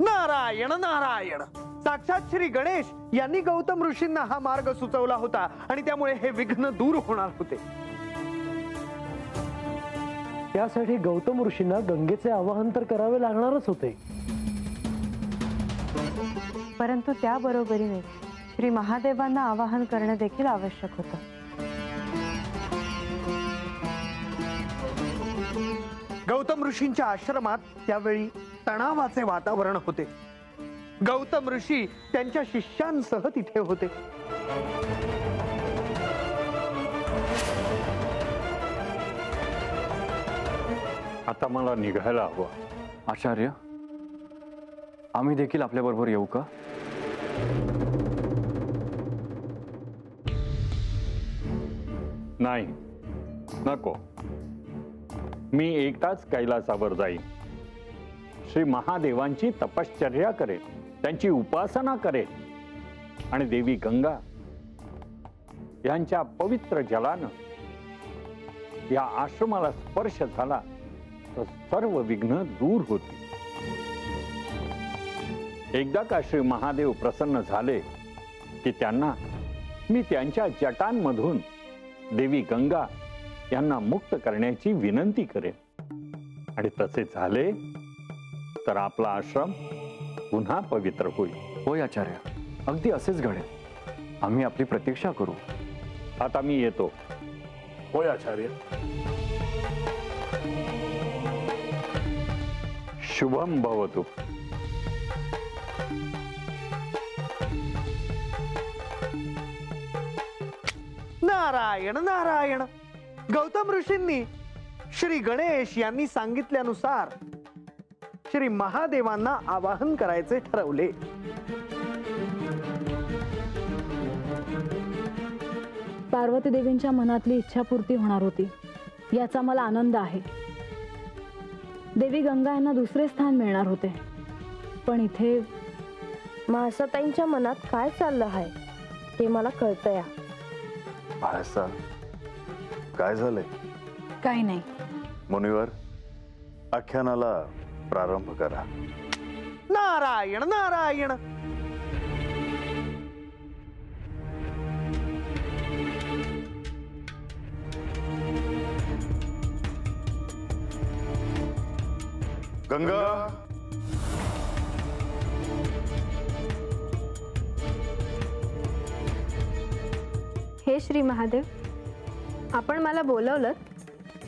नारायण नारायण। साक्षात श्री गणेश यांनी गौतम ऋषींना हा मार्ग सुचवला होता आणि त्यामुळे हे विघ्न दूर होणार होते। त्यासाठी गौतम ऋषींना गंगेचे आवाहन तर करावे लागणारच होते, परंतु त्या बरोबरीने श्री महादेवांना आवाहन करणे देखील आवश्यक होतं। गौतम ऋषींच्या आश्रमात त्यावेळी तणावाचे वातावरण होते। गौतम ऋषी त्यांच्या शिष्यांसह तिथे होते। आता मला निघायला हवं। आचार्य, आम्ही देखील आपल्या बरोबर येऊ का? नाही, नको। मी एकटाच कैलासावर जाईन। श्री महादेवांची तपश्चर्या करेन, त्यांची उपासना करेन आणि देवी गंगा यांच्या पवित्र जलानं या आश्रमाला स्पर्श झाला तर सर्व विघ्न दूर होतील। एकदा का श्री महादेव प्रसन्न झाले की त्यांना मी त्यांच्या जटांमधून देवी गंगा यांना मुक्त करण्याची विनंती करेन आणि तसे झाले तर आपला आश्रम पुन्हा पवित्र होईल। होय आचार्य, अगदी असेच घडेल। आम्ही आपली प्रतीक्षा करू। आता मी येतो। होय आचार्य। शुभम भवतु। नारायण नारायण। गौतम ऋषींनी श्री गणेश यांनी सांगितल्यानुसार श्री महादेवांना आवाहन करायचे ठरवले। पार्वती देवींच्या मनातली इच्छापूर्ती होणार होती याचा मला आनंद आहे। देवी गंगा यांना दुसरे स्थान मिळणार होते, पण इथे महासाताईंच्या मनात काय चाललं आहे ते मला कळतंय। भायसा, काय झालंय? काही नाही। मुनिवर, आख्यानाला प्रारंभ करा। नारायण नारायण। गंगा, हे श्री महादेव, आपण मला बोलवलं?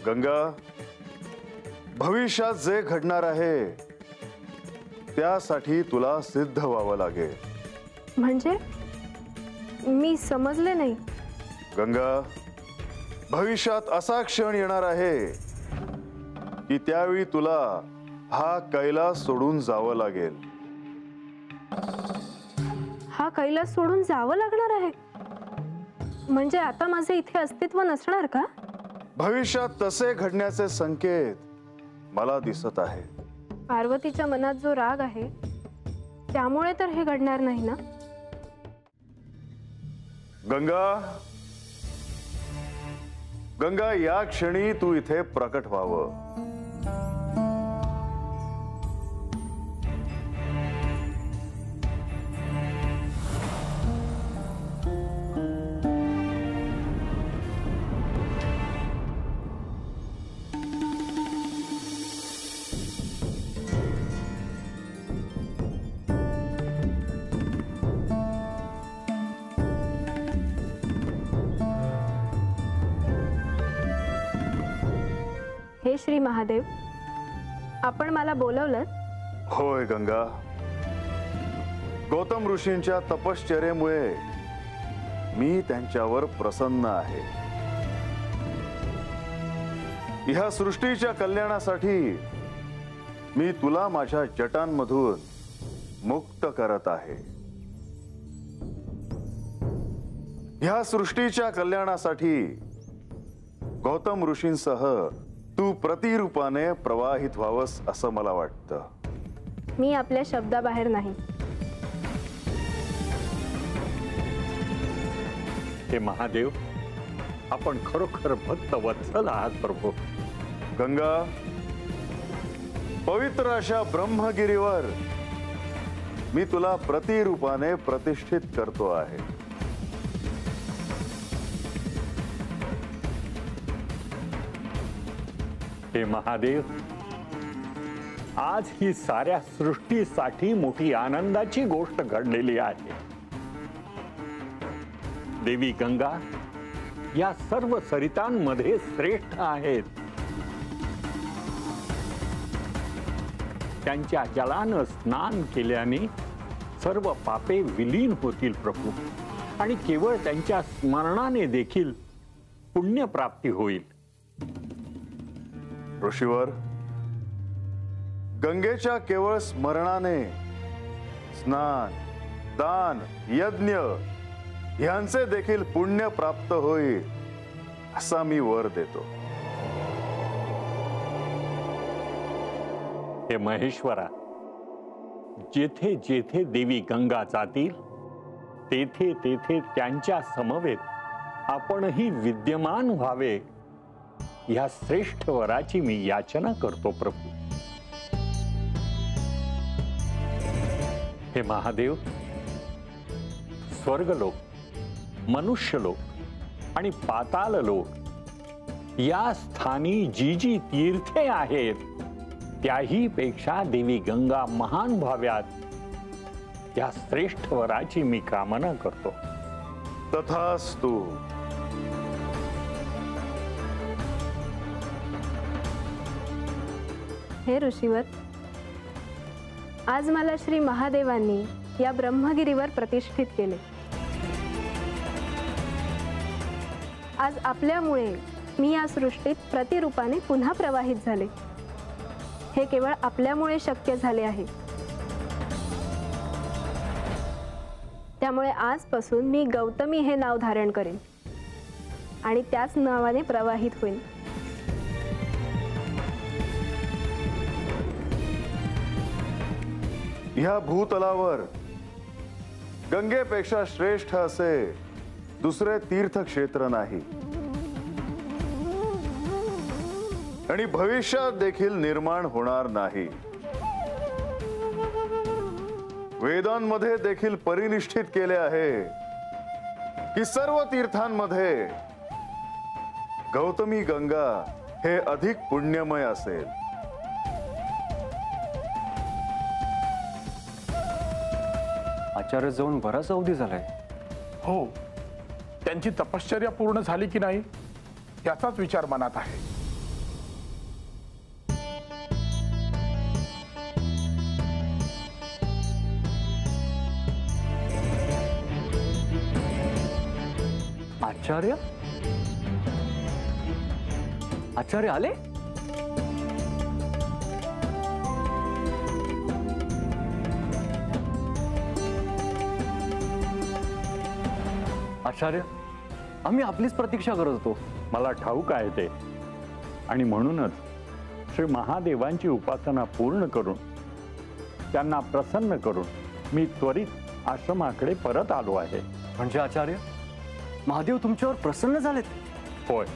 गंगा, भविष्यात जे घडणार आहे त्यासाठी तुला सिद्ध व्हावं लागेल। म्हणजे मी समजले नाही। गंगा, भविष्यात असा क्षण येणार आहे की त्यावेळी तुला हा कैलास सोडून जावं लागेल। हा कैलास सोडून जावं लागणार आहे? म्हणजे आता माझे इथे अस्तित्व नसणार का? भविष्यात तसे घडण्याचे संकेत मला दिसत आहे। पार्वतीच्या मनात जो राग आहे त्यामुळे तर हे घडणार नाही ना? गंगा, गंगा, या क्षणी तू इथे प्रकट व्हावं। हे श्री महादेव, आपण मला बोलवलं? होय गंगा, गौतम ऋषींच्या तपश्चर्येमुळे मी त्यांच्यावर प्रसन्न आहे। ह्या सृष्टीच्या कल्याणासाठी मी तुला माझ्या जटांमधून मुक्त करत आहे। ह्या सृष्टीच्या कल्याणासाठी गौतम ऋषींसह तू प्रतिरूपाने प्रवाहित व्हावस असं मला वाटतं। मी आपल्या शब्दाबाहेर नाही। हे महादेव, आपण खरोखर भक्त वत्सल आहात प्रभू। गंगा, पवित्र अशा ब्रह्मगिरीवर मी तुला प्रतिरूपाने प्रतिष्ठित करतो आहे. हे महादेव, आज ही साऱ्या सृष्टीसाठी मोठी आनंदाची गोष्ट घडलेली आहे. देवी गंगा या सर्व सरितांमध्ये श्रेष्ठ आहेत. त्यांच्या जलानं स्नान केल्याने सर्व पापे विलीन होतील प्रभू, आणि केवळ त्यांच्या स्मरणाने देखील पुण्यप्राप्ती होईल. ऋषीवर, गंगेच्या केवळ स्मरणाने स्नान, दान, यज्ञ यांचे देखील पुण्य प्राप्त होईल असा मी वर देतो. हे महेश्वरा, जेथे जेथे देवी गंगा जातील तेथे तेथे त्यांच्या समवेत आपणही विद्यमान व्हावे, या श्रेष्ठ वराची मी याचना करतो प्रभू. हे महादेव, स्वर्गलोक, मनुष्यलोक आणि पाताल लोक या स्थानी जी जी तीर्थे आहेत त्याही पेक्षा देवी गंगा महान व्हाव्यात, या श्रेष्ठ वराची मी कामना करतो. तथास्तु. हे ऋषीवर, आज मला श्री महादेवांनी या ब्रह्मगिरीवर प्रतिष्ठित केले. आज आपल्यामुळे मी या सृष्टीत प्रतिरूपाने पुन्हा प्रवाहित झाले. हे केवळ आपल्यामुळे शक्य झाले आहे. त्यामुळे आजपासून मी गौतमी हे नाव धारण करेन आणि त्याच नावाने प्रवाहित होईल. ह्या भूतलावर गंगेपेक्षा श्रेष्ठ असे दुसरे तीर्थक्षेत्र नाही, आणि भविष्यात देखील निर्माण होणार नाही. वेदांमध्ये देखील परिनिष्ठित केले आहे की सर्व तीर्थांमध्ये गौतमी गंगा हे अधिक पुण्यमय असेल. आचार्य जाऊन बराच अवधी झालाय. हो, त्यांची तपश्चर्या पूर्ण झाली की नाही याचाच विचार मनात आहे. आचार्य, आचार्य आले? आचार्य, आम्ही आपलीच प्रतीक्षा करत होतो. मला ठाऊक आहे ते, आणि म्हणूनच श्री महादेवांची उपासना पूर्ण करून त्यांना प्रसन्न करून मी त्वरित आश्रमाकडे परत आलो आहे. म्हणजे आचार्य, महादेव तुमच्यावर प्रसन्न झालेत? होय,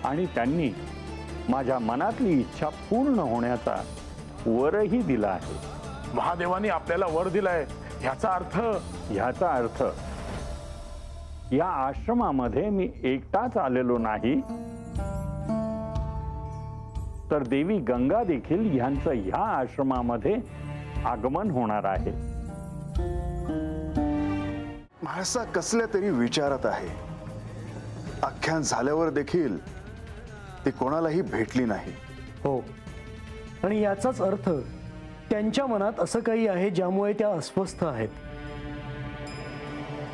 आणि त्यांनी माझ्या मनातली इच्छा पूर्ण होण्याचा वरही दिला आहे. महादेवांनी आपल्याला वर दिलाय ह्याचा अर्थ या आश्रमामध्ये मी एकटाच आलेलो नाही, तर देवी गंगा देखील ह्यांचं ह्या आश्रमामध्ये आगमन होणार आहे. म्हाळसा कसल्या तरी विचारात आहे. आख्यान झाल्यावर देखील ती कोणालाही भेटली नाही. हो, आणि याचाच अर्थ त्यांच्या मनात असं काही आहे ज्यामुळे त्या अस्वस्थ आहेत.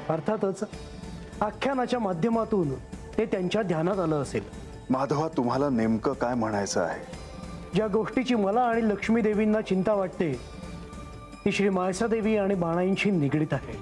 अर्थातच आख्यानाच्या माध्यमातून ते त्यांच्या ध्यानात आलं असेल. माधवा, तुम्हाला नेमकं काय म्हणायचं आहे? ज्या गोष्टीची मला आणि लक्ष्मी देवींना चिंता वाटते ती श्री म्हाळसा देवी आणि बाणाईंशी निगडीत आहे.